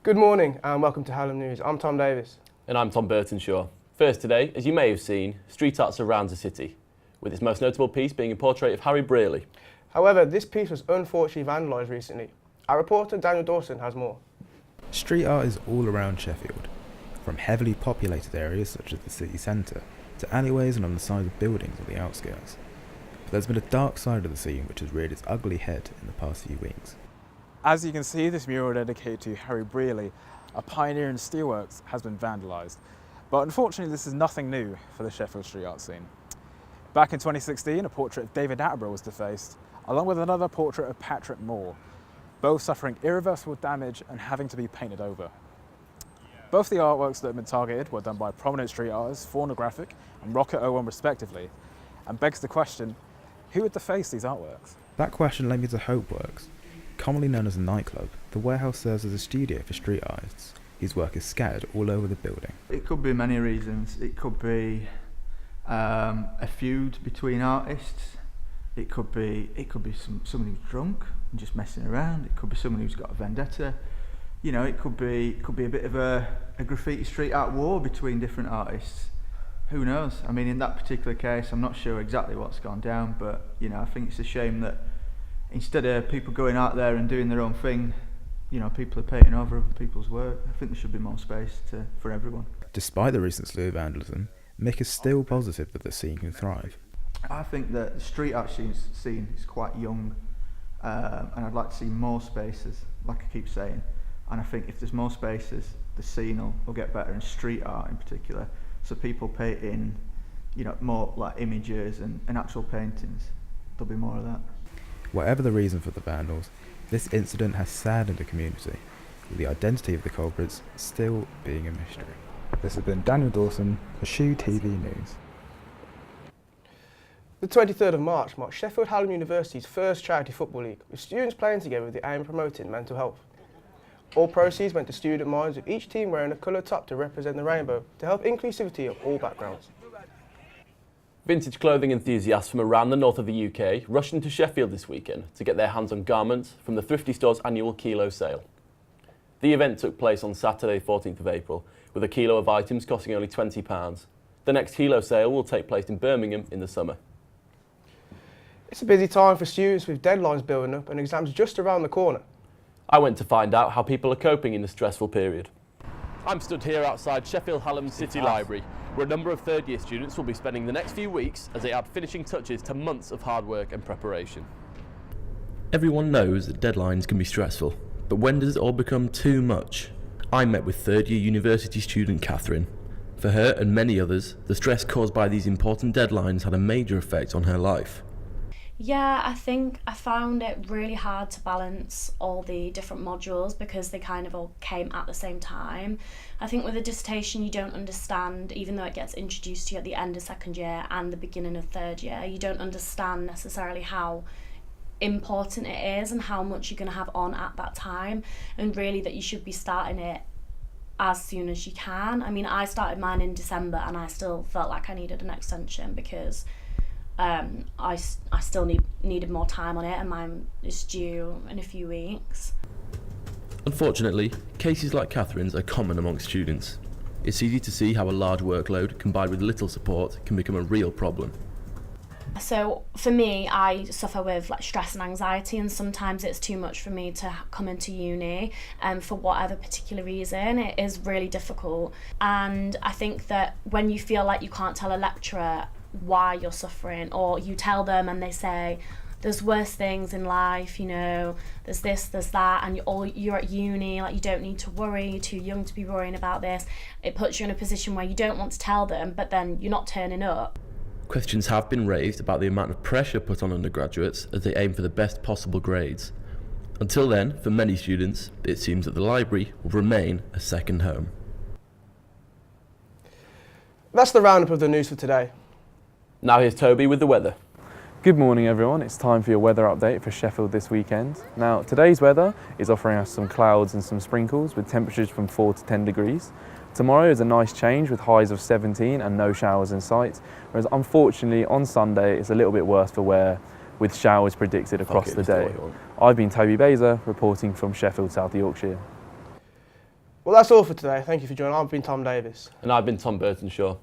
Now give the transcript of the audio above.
Good morning and welcome to Hallam News. I'm Tom Davis. And I'm Tom Burton Shaw. First today, as you may have seen, street art surrounds the city, with its most notable piece being a portrait of Harry Brearley. However, this piece was unfortunately vandalised recently. Our reporter Daniel Dawson has more. Street art is all around Sheffield, from heavily populated areas such as the city centre, to alleyways and on the sides of buildings on the outskirts. But there's been a dark side of the scene which has reared its ugly head in the past few weeks. As you can see, this mural dedicated to Harry Brearley, a pioneer in steelworks, has been vandalised. But unfortunately, this is nothing new for the Sheffield street art scene. Back in 2016, a portrait of David Attenborough was defaced, along with another portrait of Patrick Moore, both suffering irreversible damage and having to be painted over. Both the artworks that have been targeted were done by prominent street artists, Faunographic and Rocket 01 respectively, and begs the question, who would deface these artworks? That question led me to Hopeworks. Commonly known as a nightclub, the warehouse serves as a studio for street artists, whose work is scattered all over the building. It could be many reasons. It could be a feud between artists. It could be someone who's drunk and just messing around. It could be someone who's got a vendetta. You know, it could be a bit of a graffiti street art war between different artists. Who knows? I mean, in that particular case, I'm not sure exactly what's gone down, but you know, I think it's a shame that instead of people going out there and doing their own thing, you know, people are painting over other people's work. I think there should be more space for everyone. Despite the recent slew of vandalism, Mick is still positive that the scene can thrive. I think that the street art scene is quite young, and I'd like to see more spaces, like I keep saying. And I think if there's more spaces, the scene will get better, and street art in particular. So people paint in, you know, more like images and actual paintings. There'll be more of that. Whatever the reason for the vandals, this incident has saddened the community, with the identity of the culprits still being a mystery. This has been Daniel Dawson for Shoe TV News. The 23rd of March marked Sheffield Hallam University's first charity football league, with students playing together with the aim of promoting mental health. All proceeds went to student minds, with each team wearing a coloured top to represent the rainbow to help inclusivity of all backgrounds. Vintage clothing enthusiasts from around the north of the UK rushed into Sheffield this weekend to get their hands on garments from the Thrifty Store's annual kilo sale. The event took place on Saturday 14th of April, with a kilo of items costing only £20. The next kilo sale will take place in Birmingham in the summer. It's a busy time for students with deadlines building up and exams just around the corner. I went to find out how people are coping in the stressful period. I'm stood here outside Sheffield Hallam City Library, where a number of third-year students will be spending the next few weeks as they add finishing touches to months of hard work and preparation. Everyone knows that deadlines can be stressful, but when does it all become too much? I met with third-year university student Catherine. For her and many others, the stress caused by these important deadlines had a major effect on her life. Yeah, I think I found it really hard to balance all the different modules because they kind of all came at the same time. I think with a dissertation you don't understand, even though it gets introduced to you at the end of second year and the beginning of third year, you don't understand necessarily how important it is and how much you're going to have on at that time, and really that you should be starting it as soon as you can. I mean, I started mine in December and I still felt like I needed an extension because I still needed more time on it, and mine is due in a few weeks. Unfortunately, cases like Catherine's are common amongst students. It's easy to see how a large workload combined with little support can become a real problem. So for me, I suffer with like stress and anxiety, and sometimes it's too much for me to come into uni, and for whatever particular reason it is really difficult. And I think that when you feel like you can't tell a lecturer why you're suffering, or you tell them and they say there's worse things in life, you know, there's this, there's that, and you're at uni, like you don't need to worry, you're too young to be worrying about this, it puts you in a position where you don't want to tell them, but then you're not turning up. Questions have been raised about the amount of pressure put on undergraduates as they aim for the best possible grades. Until then, for many students, it seems that the library will remain a second home. That's the roundup of the news for today. Now here's Toby with the weather. Good morning everyone, it's time for your weather update for Sheffield this weekend. Now today's weather is offering us some clouds and some sprinkles with temperatures from 4 to 10 degrees. Tomorrow is a nice change with highs of 17 and no showers in sight, whereas unfortunately on Sunday it's a little bit worse for wear with showers predicted across the day. I've been Toby Baser reporting from Sheffield, South Yorkshire. Well, that's all for today. Thank you for joining. I've been Tom Davis. And I've been Tom Burtonshaw.